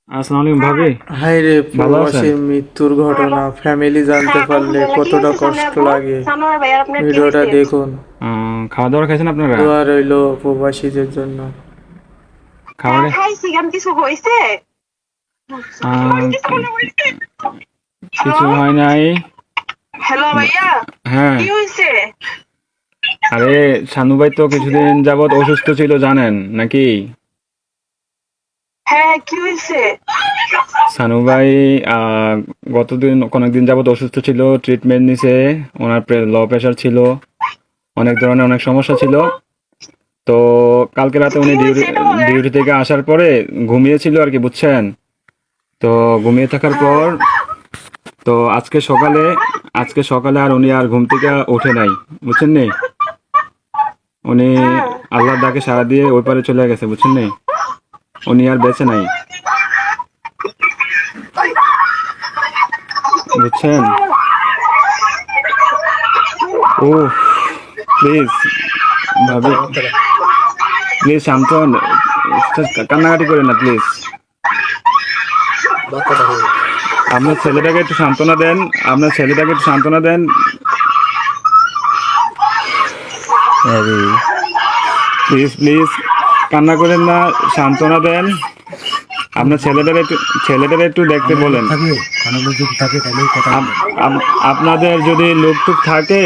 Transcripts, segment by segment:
আসসালামু আলাইকুম ভাবি। হায় রে, ভালো আছেন? প্রবাসীর মৃত্যুর ঘটনা ফ্যামিলি জানতে পারলে কতটা কষ্ট লাগে। ভিডিওটা দেখুন। খাওয়া দাওয়া খাইছেন আপনারা? দোয়া রইল প্রবাসীদের জন্য। খাবার আহ, কিছু হয় নাই। হ্যালো ভাইয়া, হ্যাঁ, কি হয়েছে? আরে শানু ভাই তো কিছুদিন যাবত অসুস্থ ছিল জানেন নাকি? হ্যাঁ, কি হয়েছে? শানু ভাই অনেকদিন যাবত অসুস্থ ছিল, ট্রিটমেন্ট নিছে। ওনার লো প্রেশার ছিল, অনেক ধরনের অনেক সমস্যা ছিল। তো কালকে রাতে উনি কি হয়েছে এটা বলেন? ডিউটি থেকে আসার পরে ঘুমিয়েছিল আর কি, বুঝছেন? তো ঘুমিয়ে থাকার পর তো আজকে সকালে আর উনি আর ঘুম থেকে ওঠে নাই, বুঝছেন নি? উনি হ্যাঁ, আল্লাহর ডাকে সাড়া দিয়ে ওই পারে চলে গেছে, বুঝছেন নি? উনি আর বেঁচে নাই, বুঝছেন? ও প্লিজ ভাবি, প্লিজ শান্ত হন, কান্নাকাটি করেন না প্লিজ। আপনার ছেলেটাকে একটু সান্ত্বনা দেন, আপনার ছেলেটাকে একটু সান্ত্বনা দেন। প্লিজ প্লিজ কান্না করেন না, সান্ত্বনা দেন। আপনার ছেলেটার একটু দেখতে বলেন। আপনাদের যদি লোকটুক থাকে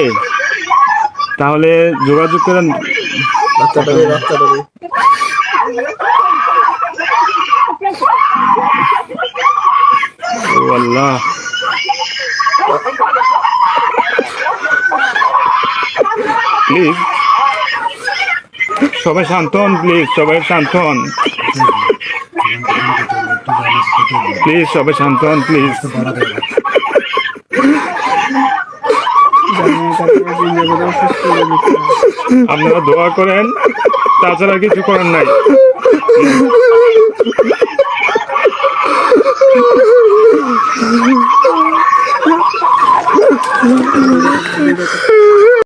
তাহলে যোগাযোগ করেন। ও আল্লাহ, প্লিজ সবাই শান্ত হন, প্লিজ সবাই শান্ত হন, প্লিজ সবাই শান্ত হন, প্লিজ। আপনারা দোয়া করেন, তাছাড়া কিছু করার নাই।